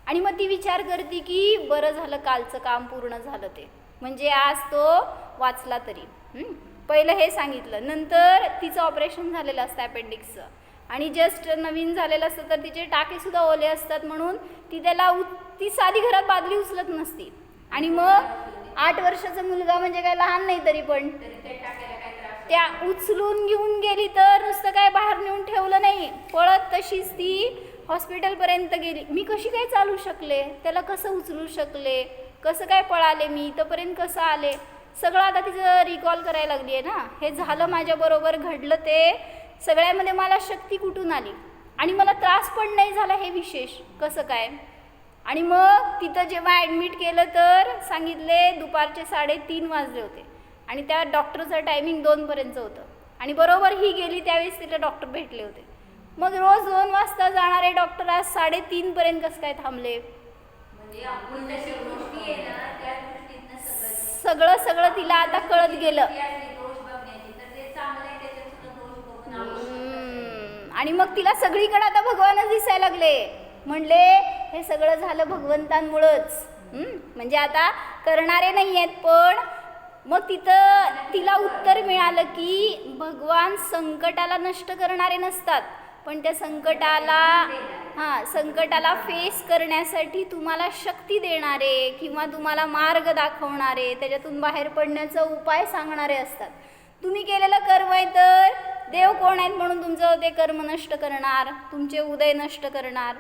आणि मग ती विचार करते की बरं झालं कालचं काम पूर्ण झालं, ते म्हणजे आज तो वाचला तरी. पहिलं हे सांगितलं. नंतर तिचं ऑपरेशन झालेलं असतं अपेंडिक्सचं, आणि जस्ट नवीन झालेलं असतं तर तिचे टाकेसुद्धा ओले असतात, म्हणून ती साधी घरात बादली उचलत नसती. आणि मग 8 वर्षाचा मुलगा म्हणजे काय लहान नाही तरी पण. तरी ते टाकायला काय त्रास त्या उचलून घेऊन गेली तर नुसतं काय बाहेर नेऊन ठेवलं नाही, पळत तशीच ती हॉस्पिटलपर्यंत गेली. मी कशी काय चालू शकले, त्याला कसं उचलू शकले, कसं काय पळाले, मी इथंपर्यंत कसं आले, सगळं आता तिचं रिकॉल करायला लागली आहे ना. हे झालं माझ्याबरोबर, घडलं ते सगळ्यामध्ये मला शक्ती कुठून आली आणि मला त्रास पण नाही झाला, हे विशेष कसं काय. आणि मग तिथं जेव्हा ॲडमिट केलं तर सांगितले दुपारचे 3:30 वाजले होते आणि त्या डॉक्टरचं टायमिंग 2पर्यंतचं होतं आणि बरोबर ही गेली त्यावेळेस तिला डॉक्टर भेटले होते. मग रोज 2 वाजता जाणारे डॉक्टर आज 3:30पर्यंत कसं काय थांबले. म्हणजे आपण तशी गोष्टी आहे ना त्या दृष्टीतनं सगळं तिला आता कळत गेलं. ती असली दोष बघण्याची तर ते चांगलं आहे, त्याच्यात सुद्धा दोष बघून आपण आणि मग तिला सगळीकडे आता भगवानच दिसायला लागले. म्हणले हे सगळं झालं भगवंतांमुळंच. म्हणजे आता करणारे नाही आहेत, पण मग तिथं तिला उत्तर मिळालं की भगवान संकटाला नष्ट करणारे नसतात, पण त्या संकटाला फेस करण्यासाठी तुम्हाला शक्ती देणारे किंवा तुम्हाला मार्ग दाखवणारे, त्याच्यातून बाहेर पडण्याचा उपाय सांगणारे असतात. तुम्ही केलेलं कर्म आहे तर देव कोण आहेत म्हणून तुमचं ते कर्म नष्ट करणार, तुमचे उदय नष्ट करणार.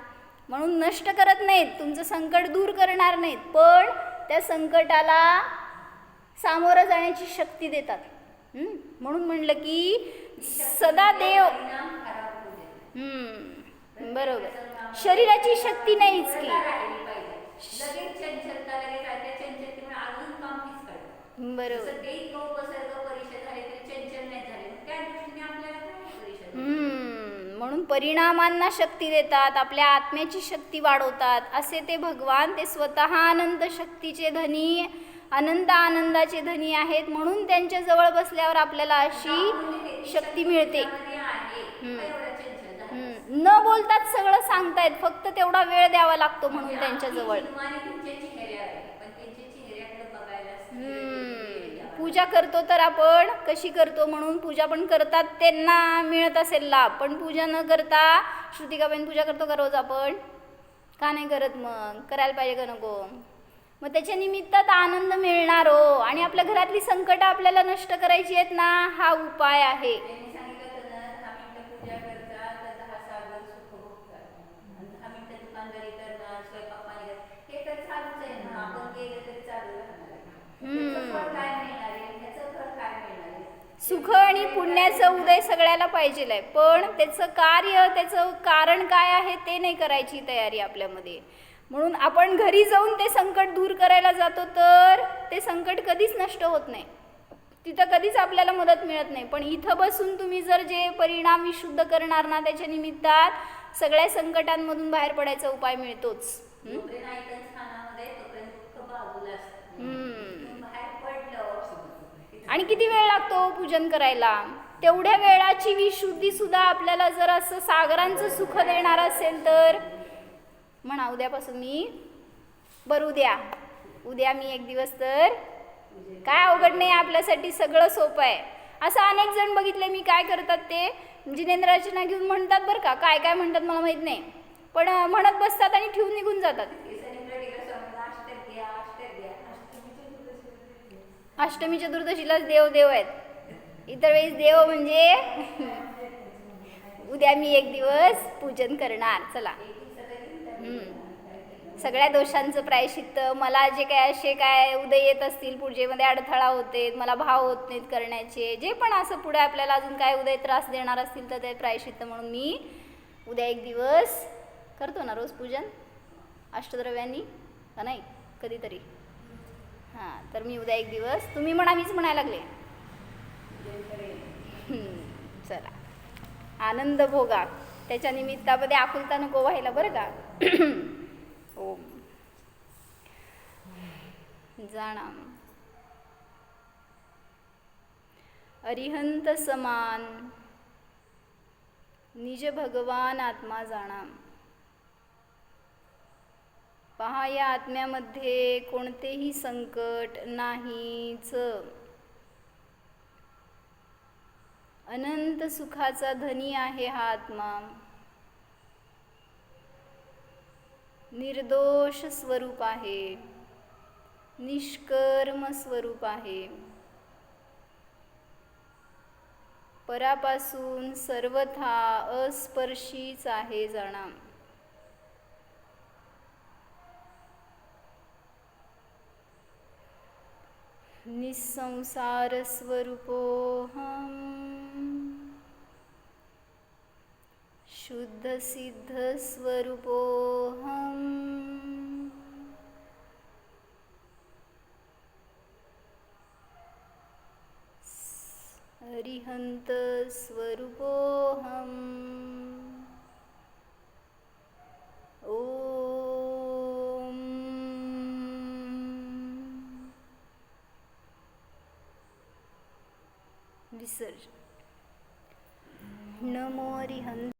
म्हणून नष्ट करत नाहीत, तुमचं संकट दूर करणार नाहीत, पण त्या संकटाला सामोरं जाण्याची शक्ती देतात. म्हणून म्हणलं की सदा देव. बरोबर, शरीराची शक्ती नाहीच की. राहिली पाहिजे. लगेच चंचलता लगेच त्या चंचलतेमुळे अजून काम पिचकाळतं. बरोबर. जसं ते इतकं उपसर्ग परिषद झाले तरी चंचल नाही झाले, मग त्या दृष्टीने आपल्याला काय परिषद. म्हणून परिणामांना शक्ती देतात, आपल्या आत्म्याची शक्ती वाढवतात. असे ते भगवान, ते स्वतः अनंत शक्तीचे धनी, अनंत आनंदाचे धनी आहेत. म्हणून त्यांच्या जवळ बसल्यावर आपल्याला अशी शक्ती मिळते. न बोलतात सगळं सांगतायत, फक्त तेवढा वेळ द्यावा लागतो म्हणून त्यांच्या जवळ. पूजा करतो तर आपण कशी करतो, म्हणून पूजा पण करतात त्यांना मिळत असेल लाभ, पण पूजा न करता श्रुतिकाबाईन पूजा करतो का रोज आपण, का नाही करत, मग करायला पाहिजे का नको. मग त्याच्या निमित्तात आनंद मिळणार हो. आणि आपल्या घरातली संकट आपल्याला नष्ट करायची आहेत ना, हा उपाय आहे. सुख आणि पुण्याचं उदय सगळ्याला पाहिजेल आहे, पण त्याचं कार्य, त्याचं कारण काय आहे ते नाही करायची तयारी आपल्यामध्ये. म्हणून आपण घरी जाऊन ते संकट दूर करायला जातो तर ते संकट कधीच नष्ट होत नाही, तिथं कधीच आपल्याला मदत मिळत नाही. पण इथं बसून तुम्ही जर जे परिणाम विशुद्ध करणार ना, त्याच्या निमित्तात सगळ्या संकटांमधून बाहेर पडायचा उपाय मिळतोच. आणि किती वेळ लागतो पूजन करायला, तेवढ्या वेळाची विशुद्धी सुद्धा आपल्याला जर असं सागरांचं सुख देणार असेल तर म्हणा उद्यापासून मी उद्या मी 1 दिवस, तर काय अवघड नाही आपल्यासाठी, सगळं सोपं आहे. असं अनेक जण बघितले मी काय करतात, ते जिनेंद्राचना घेऊन म्हणतात बरं का, काय काय म्हणतात मला माहीत नाही, पण म्हणत बसतात आणि ठेवून निघून जातात. अष्टमी चतुर्दशीलाच देव आहेत, इतर वेळेस देव म्हणजे उद्या मी 1 दिवस पूजन करणार. चला, सगळ्या दोषांचं प्रायश्चित्त, मला जे काय असे काय उदय येत असतील, पूजेमध्ये अडथळा होते, मला भाव होत नाहीत करण्याचे, जे पण असं पुढे आपल्याला अजून काय उदय त्रास देणार असतील तर ते प्रायश्चित्त म्हणून मी उद्या 1 दिवस करतो ना रोज पूजन अष्टद्रव्यांनी, का नाही कधीतरी. हां, तर मी उद्या 1 दिवस, तुम्ही म्हणा मीच म्हणायला लागले. चला, आनंद भोगा, त्याच्या निमित्तामध्ये आकुलता नको व्हायला बरं का. ओम जाणाम अरिहंत समान निज भगवान आत्मा जाणाम. पहा, या आत्म्यामध्ये कोणतेही संकट नाहीच. अनंत सुखाचा धनी आहे हा आत्मा, निर्दोष स्वरूप आहे. निष्कर्म स्वरूप आहे. परापासून सर्वथा अस्पर्शीच आहे जाणा. निसंसार स्वरूपोऽहम् शुद्ध सिद्ध स्वरूपोऽहम् अरिहंत स्वरूपोऽहम् ओम विसर्जन. नमो अरिहंत.